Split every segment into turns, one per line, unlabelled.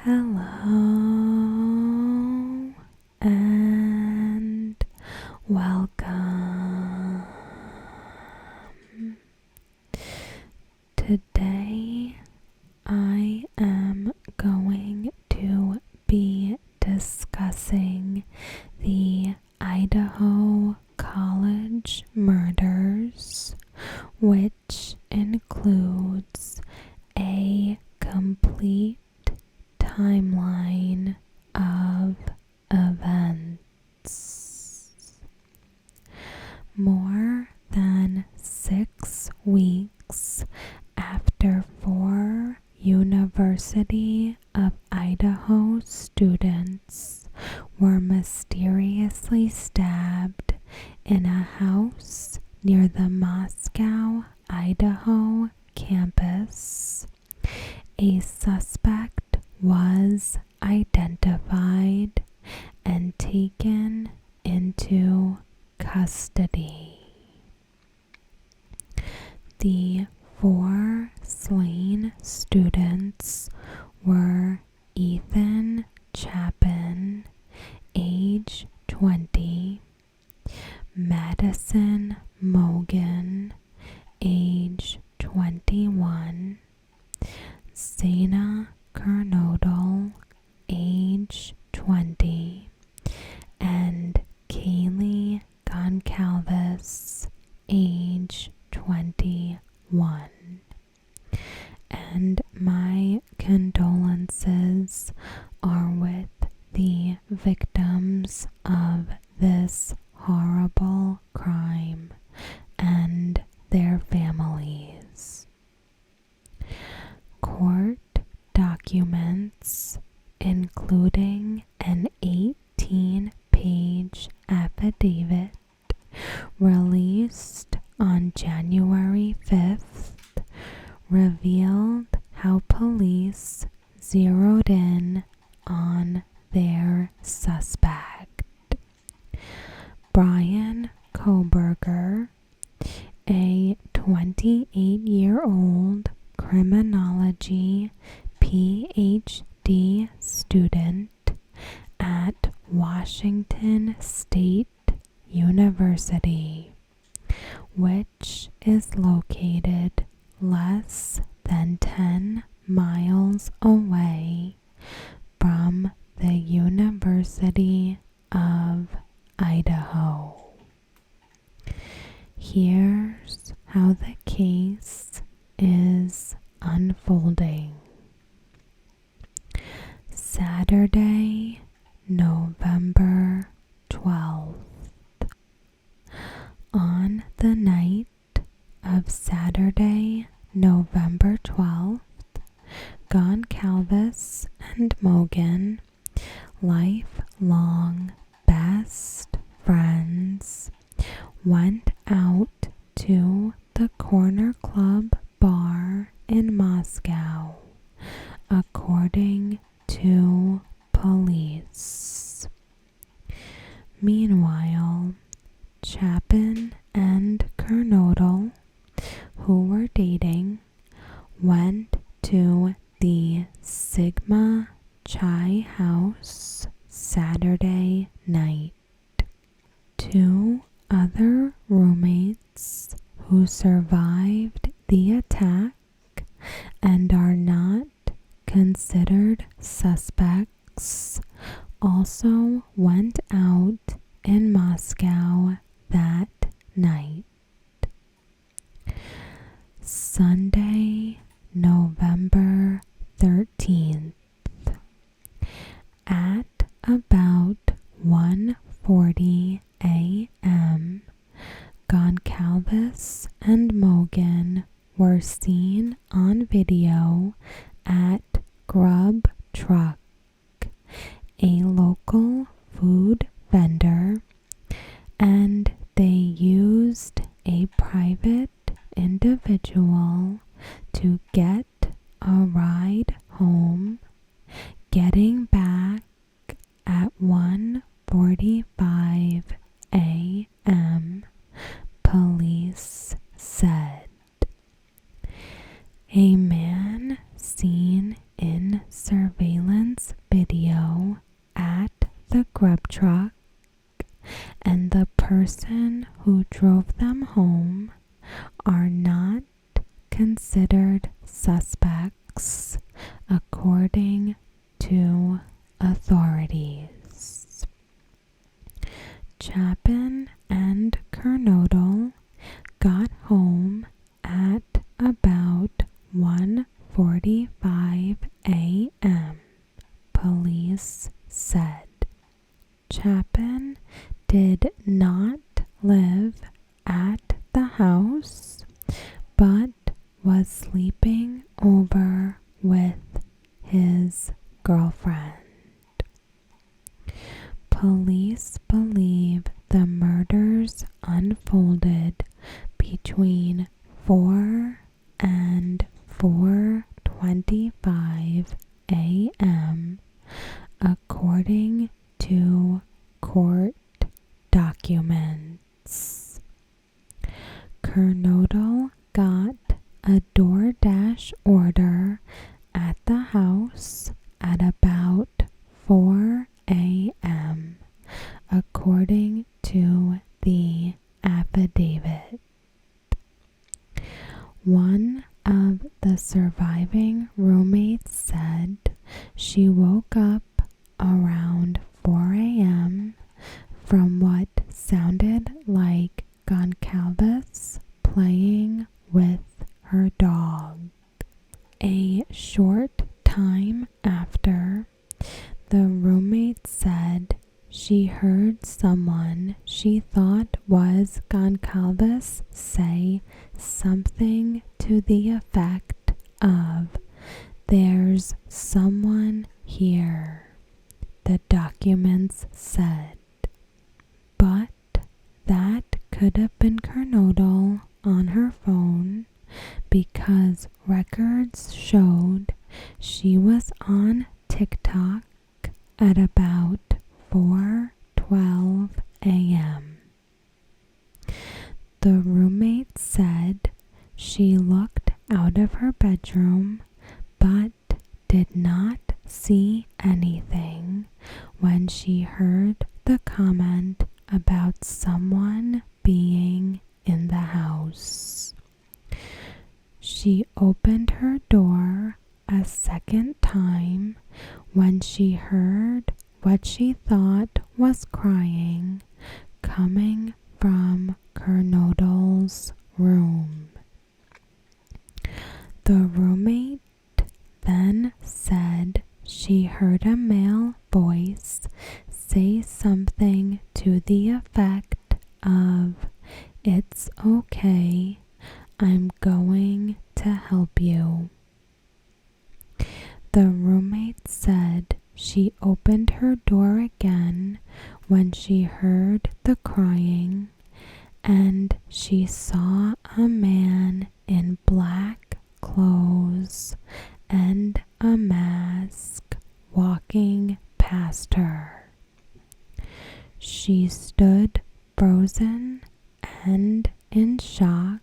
Hello and welcome. Today I am going to be discussing the Idaho College Murders, which includes a complete timeline of events. More than 6 weeks after 4 University of Idaho students were mysteriously stabbed in a house near the Moscow, Idaho campus, a suspect was identified and taken into custody. The 4 slain students were Ethan Chapin, age 20, Madison Mogan, age 21, Sana Kernodle, age 20, and Kaylee Goncalves, age 21. And my condolences are with the victims of this horrible crime and their families. Court documents, including an 18-page affidavit released on January 5th, revealed how police zeroed in on their suspect. Bryan Kohberger, a 28-year-old criminology PhD student at Washington State University, which is located less than 10 miles away from the University of Idaho. Here's how the case is unfolding. Saturday, November 12th. On the night of Saturday, November 12th, Goncalves and Mogan, lifelong best friends, went out to the Corner Club bar in Moscow, according to police. Meanwhile, Chapin and Kernodle, who were dating, went to the Sigma Chai House Saturday night. 2 other roommates who survived the attack and are not considered suspects also went out in Moscow that night. Sunday, November 13th. At about 1:40 a.m., Goncalves and Mogan were seen on video at Grub Truck, a local food vendor, and they used a private individual to get a ride home, getting back at 1:45 a.m., police said. A man seen in surveillance surveillance video at the grub truck, and the person who drove them home are not considered suspects, according to authorities. Chapin and Kernodle got home at about 1:45 a.m., police said. Chapin did not live at the house, but was sleeping over with his girlfriend. Police believe the murders unfolded between 4 and 4:25 a.m., according to court documents. Kernodle got a DoorDash order at the house at about 4 a.m., according to the affidavit. One of the surviving roommates said she woke up around 4 a.m. from what sounded like Goncalves playing with her dog. A short time after, the roommate said she heard someone she thought was Goncalves say something to the effect of, "There's someone here," the documents said. But that could have been Kernodle on her phone, because records showed she was on TikTok at about 4:12 a.m. The roommate said she looked out of her bedroom but did not see anything when she heard the comment about someone being in the house. She opened her door a second time when she heard what she thought was crying coming from Kernodle's room. The roommate then said she heard a male voice say something to the effect of, "It's okay, I'm going to help you." The roommate said she opened her door again when she heard the crying, and she saw a man in black clothes and a mask walking past her. She stood frozen and in shock,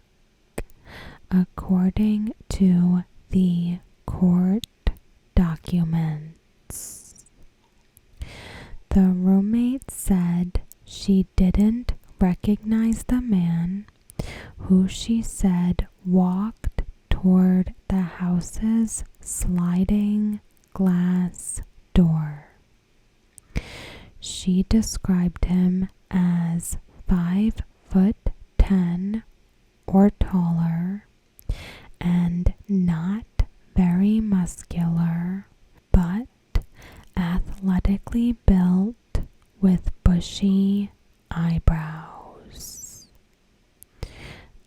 according to the court documents. The roommate said she didn't recognize the man, who she said walked toward the house's sliding glass door. She described him as 5'10" or taller, and not very muscular, but athletically built with bushy eyebrows.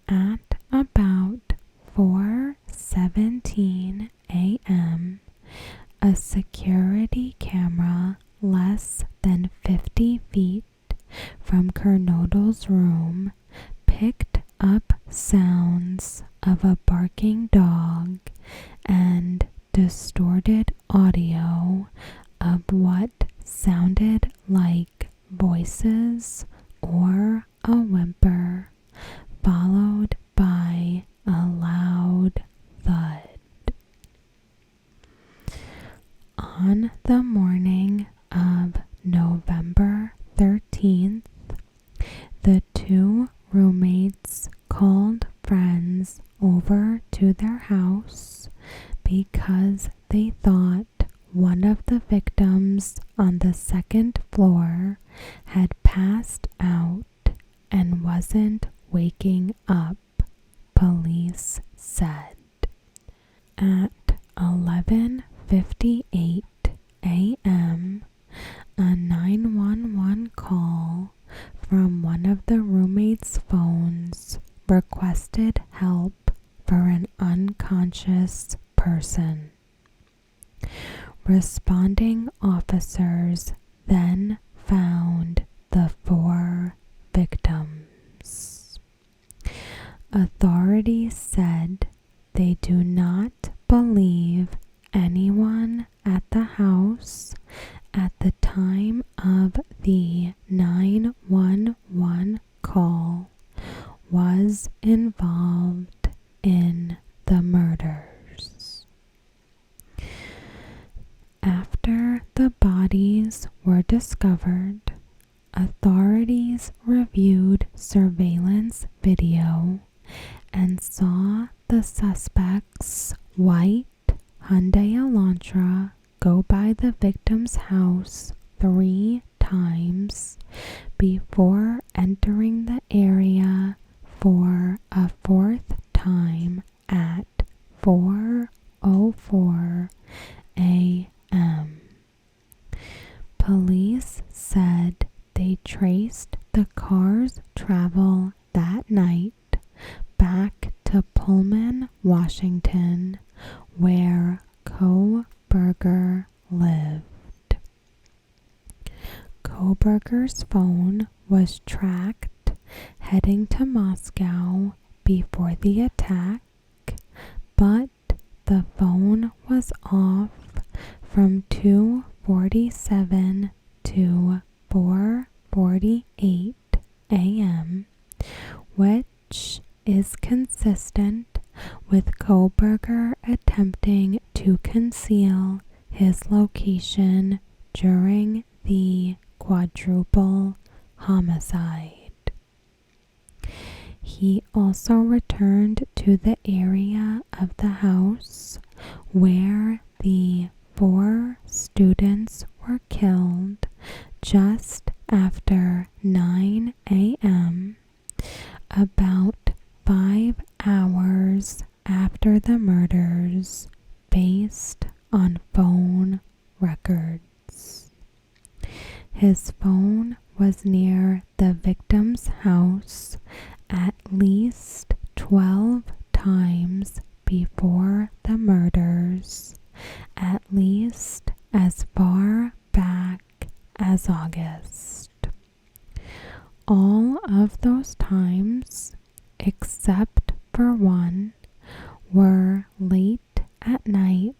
At about 4:17 a.m., a security camera less than 50 feet from Kernodle's room picked up sounds of a barking dog and distorted audio of what sounded like voices or a whimper, followed by a loud thud. On the morning of November 13th, the two roommates called friends over to their house because they thought one of the victims on the second floor had passed out and wasn't waking up, police said. At 11:58 a.m., a 911 call from one of the roommates' phones requested help for an unconscious person. Responding officers then found the 4 victims. Authorities said they do not believe anyone at the house at the time of the 911 call was involved in the murders. After the bodies were discovered, authorities reviewed surveillance video and saw the suspect's white Hyundai Elantra go by the victim's house 3 times before entering the area for a 4th time at 4:04 a.m. Police said they traced the car's travel that night back to Pullman, Washington, where Kohberger lived. Kohberger's phone was tracked heading to Moscow before the attack, but the phone was off from 2:47 to 4:48 a.m., which is consistent with Kohberger attempting to conceal his location during the quadruple homicide. He also returned to the area of the house where the 4 students were killed just after 9 a.m., about 5 hours after the murders, based on phone records. His phone was near the victim's house at least 12 times before the murders, at least as far back as August. All of those times, except for one, were late at night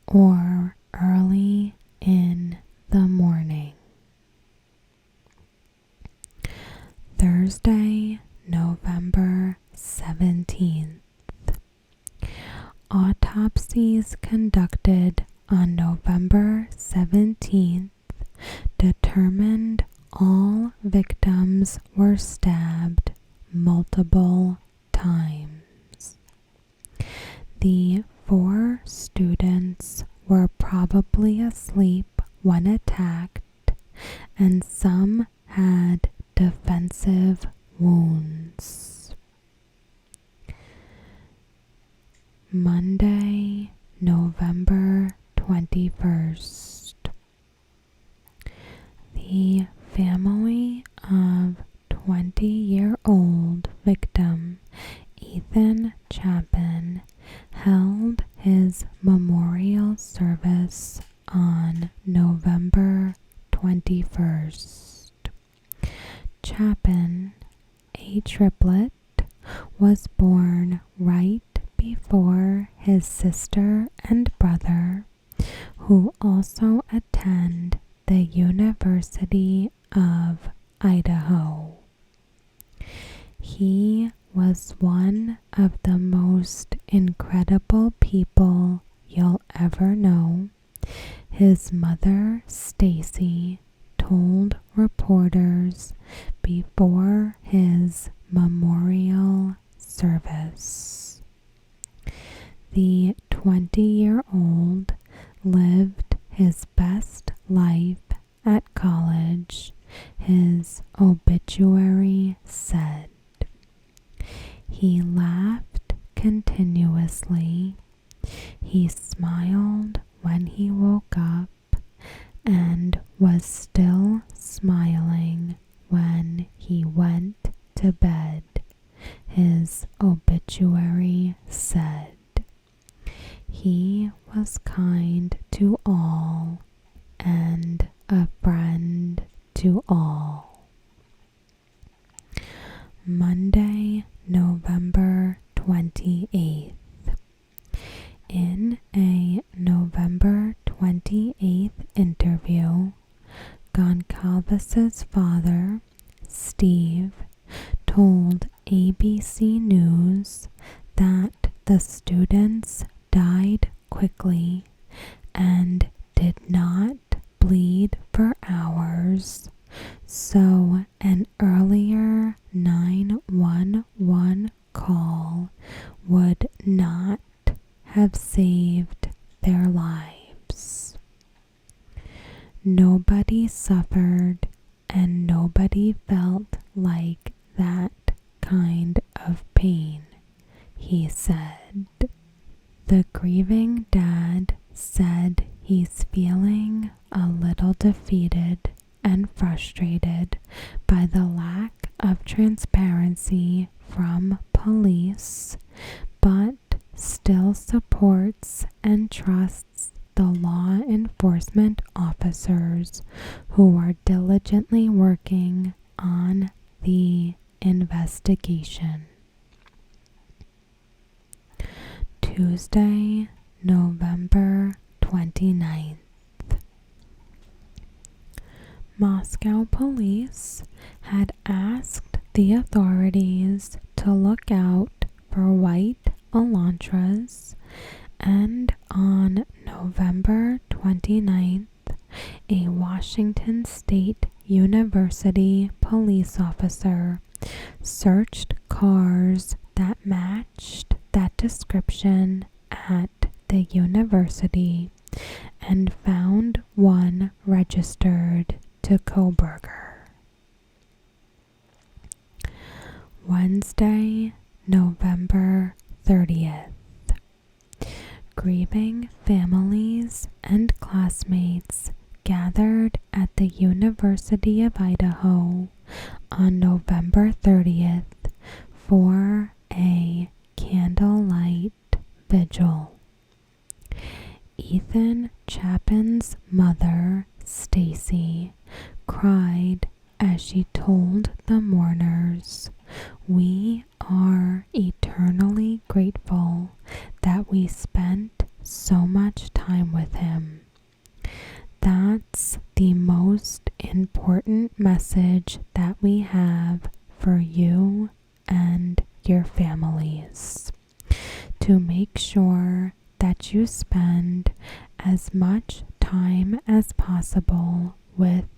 or early in the morning. Thursday, November 17th. Autopsies conducted on November 17th determined all victims were stabbed multiple times. The 4 students were probably asleep when attacked, and some had defensive wounds. Monday, November 21st. The family of 20-year-old victim Ethan Chapin held his memorial service on November 21st. Chapin, a triplet, was born right before his sister and brother, who also attend the University of Idaho. He was one of the most incredible people you'll ever know. his mother, Stacy, told reporters before his memorial service. The 20-year-old lived his best life at college, his obituary said. He laughed continuously. He smiled when he woke up and was still smiling when he went to bed, his obituary said. He was kind to all and a friend to all. Monday, November 28th. In a November 28th interview, Goncalves' father, Steve, told ABC News that the students died quickly and did not bleed for hours, so an earlier 911 call would not have saved their lives. Nobody suffered and nobody felt like that kind of pain, he said. The grieving dad said he's feeling a little defeated and frustrated by the lack of transparency from police, but still supports and trusts the law enforcement officers who are diligently working on the investigation. Tuesday, November 29th. Moscow police had asked the authorities to look out for white Elantras, and on November 29th, a Washington State University police officer searched cars that matched that description at the university and found one registered to Kohberger. Wednesday, November 30th. Grieving families and classmates gathered at the University of Idaho on November 30th for a candlelight vigil. Ethan Chapin's mother, Stacy, cried as she told the mourners, "We are eternally grateful that we spent so much time with him. That's the most important message that we have for you and your families, to make sure that you spend as much time as possible with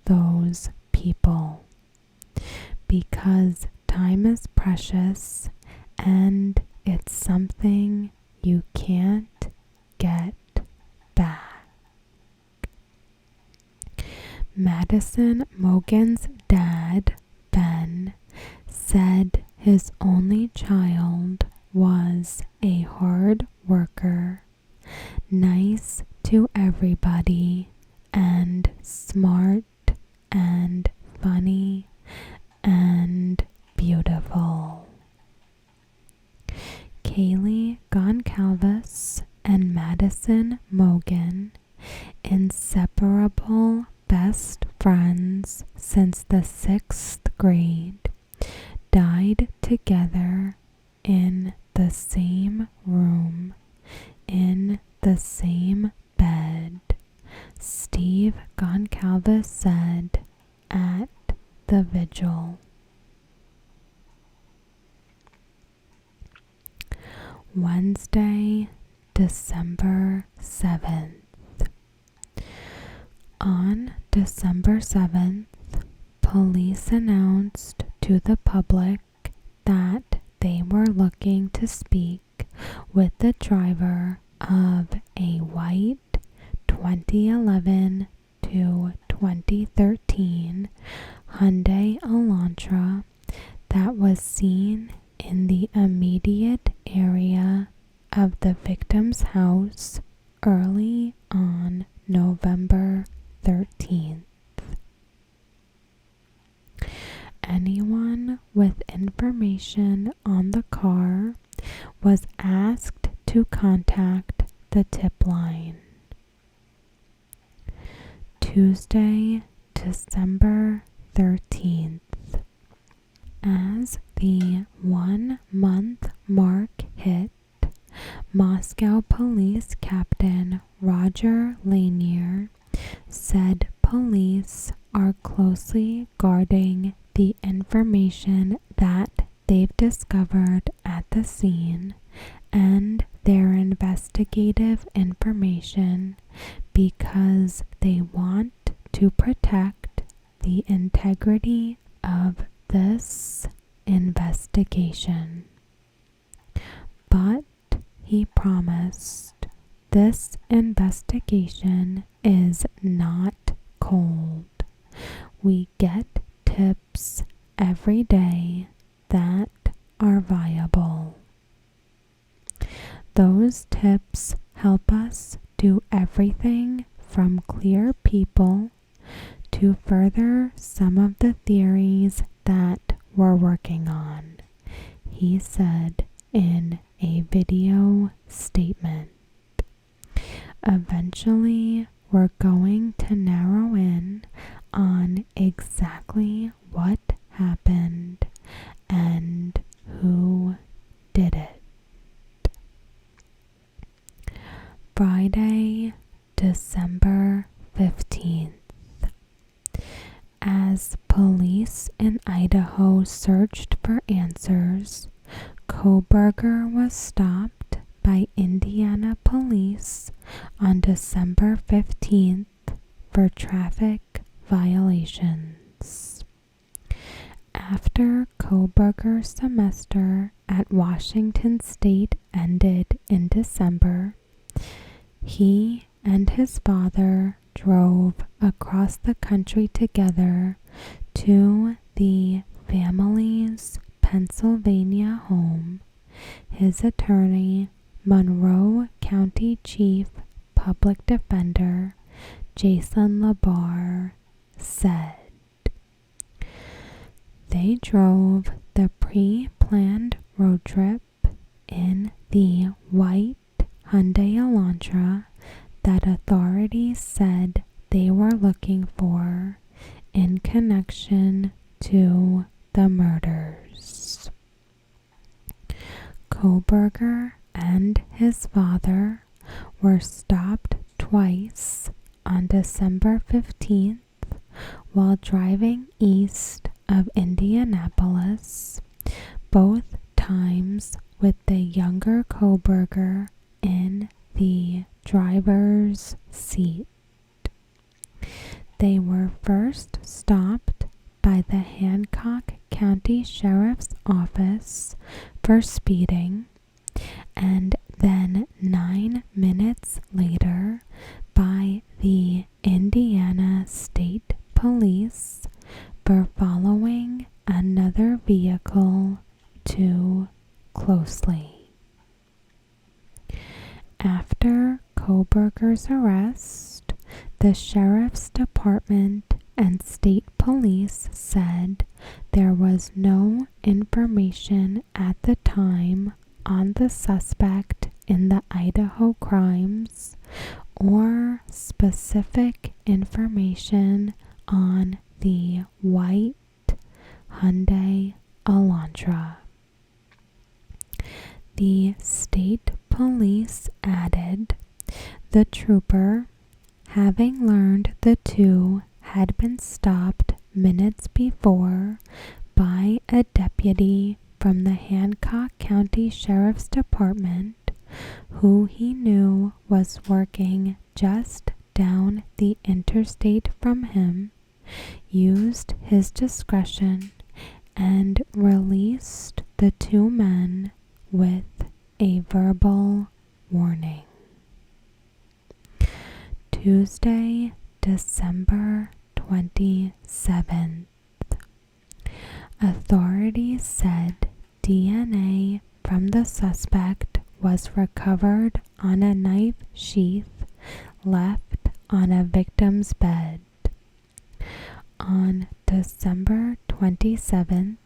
those people, because time is precious and it's something you can't get back." Madison Mogen's dad, Ben, said his only child was a hard worker, nice to everybody, and smart and funny and beautiful. Kaylee Goncalves and Madison Mogen, inseparable best friends since the 6th grade, died together in the same room, in the same bed, Steve Goncalves said at the vigil. Wednesday, December 7th. On December 7th, police announced to the public that they were looking to speak with the driver of a white 2011 to 2013 Hyundai Elantra that was seen in the immediate area of the victim's house early on November 13th. Anyone with information on the car was asked to contact the tip line. Tuesday, December 13th. As the 1-month mark hit, Moscow Police Captain Roger Lanier said police are closely guarding the information that they've discovered at the scene and their investigative information because they want to protect the integrity of this investigation. But he promised this investigation is not cold. We get tips every day that are viable. Those tips help us do everything from clear people to further some of the theories that we're working on, he said in a video statement. Eventually, we're going to narrow in on exactly what happened and who did it. Friday, December 15th. As police in Idaho searched for answers, Kohberger was stopped by Indiana police on December 15th for traffic violations. After Kohberger's semester at Washington State ended in December, he and his father drove across the country together to the family's Pennsylvania home. His attorney, Monroe County Chief Public Defender Jason LaBarre, said. They drove the pre-planned road trip in the white Hyundai Elantra that authorities said they were looking for in connection to the murders. Kohberger and his father were stopped twice on December 15th while driving east of Indianapolis, both times with the younger Kohberger in the driver's seat. They were first stopped by the Hancock County Sheriff's Office for speeding, and then 9 minutes later by the Indiana State Police for following another vehicle too closely. After Kohberger's arrest, the Sheriff's Department and state police said there was no information at the time on the suspect in the Idaho crimes or specific information on the white Hyundai Elantra. The state police added the trooper, having learned the two had been stopped minutes before by a deputy from the Hancock County Sheriff's Department, who he knew was working just down the interstate from him, used his discretion, and released the two men with a verbal warning. Tuesday, December 27th. Authorities said DNA from the suspect was recovered on a knife sheath left on a victim's bed. On December 27th,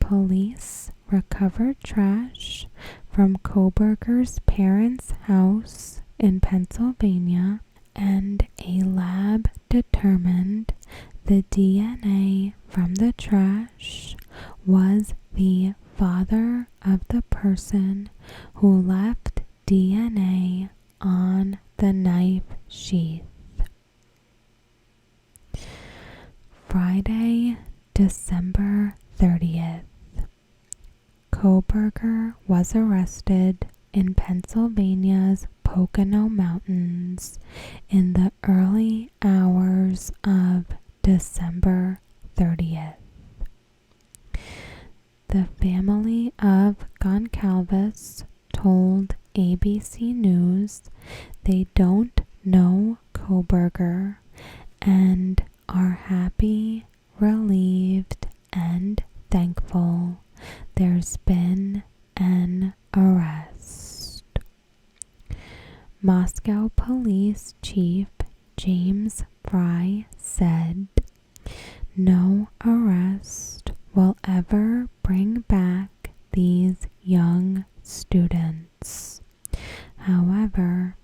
police recovered trash from Kohberger's parents' house in Pennsylvania, and a lab determined the DNA from the trash was the father of the person who left DNA on the knife sheath. Friday, December 30th. Kohberger was arrested in Pennsylvania's Pocono Mountains in the early hours of December 30th. The family of Goncalves told ABC News they don't know Kohberger and are happy, relieved, and thankful there's been an arrest. Moscow Police Chief James Fry said, "No arrest will ever bring back these young students. However,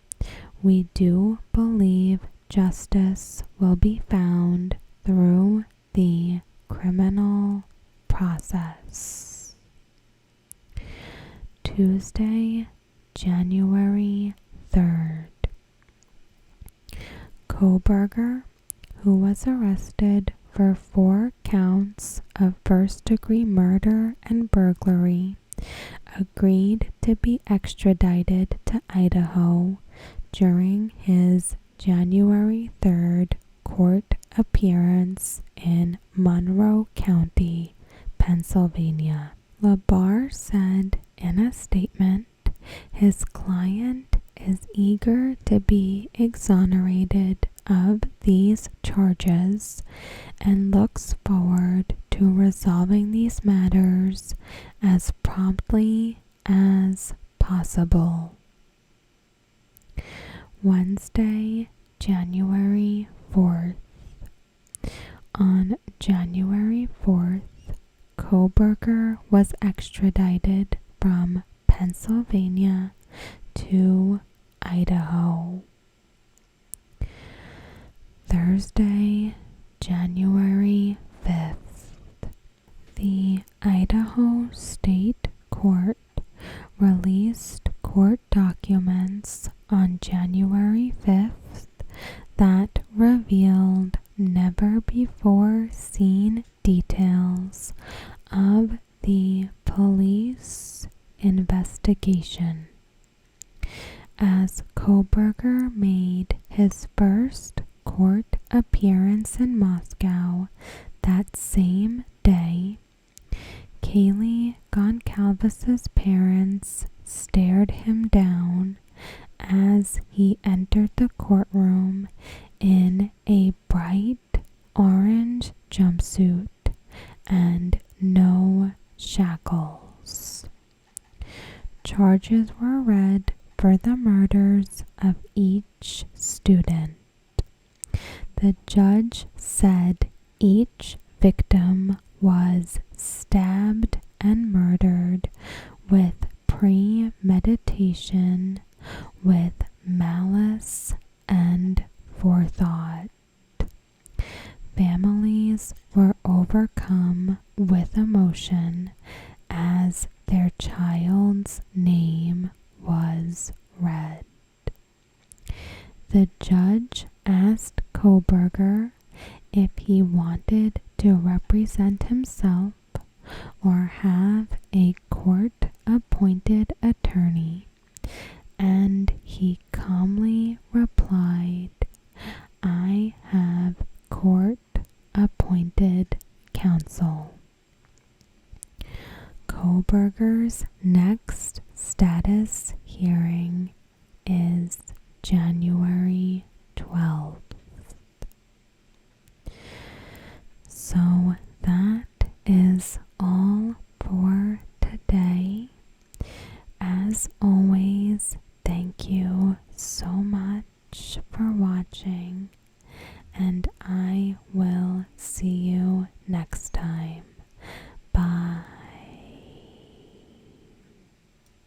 we do believe justice will be found through the criminal process." Tuesday, January 3rd. Kohberger, who was arrested for 4 counts of first-degree murder and burglary, agreed to be extradited to Idaho during his January 3rd court appearance in Monroe County, Pennsylvania. LaBar said in a statement his client is eager to be exonerated of these charges and looks forward to resolving these matters as promptly as possible. Wednesday, January 4th. On January 4th, Kohberger was extradited from Pennsylvania to Idaho. Thursday, January 5th. The Idaho State Court released court documents on January 5th that revealed never-before-seen details of the police investigation. As Kohberger made his first court appearance in Moscow that same day, Kaylee Goncalves' parents stared him down as he entered the courtroom in a bright orange jumpsuit and no shackles. Charges were read for the murders of each student. The judge said each victim was stabbed and murdered with premeditation, with malice and forethought. Families were overcome with emotion as their child's name was read. The judge asked Kohberger if he wanted to represent himself or have a court-appointed attorney, and he calmly replied, I have court-appointed counsel. Kohberger's next status hearing is January 12th. So that is all for today. As always, thank you so much for watching, and I will see you next time.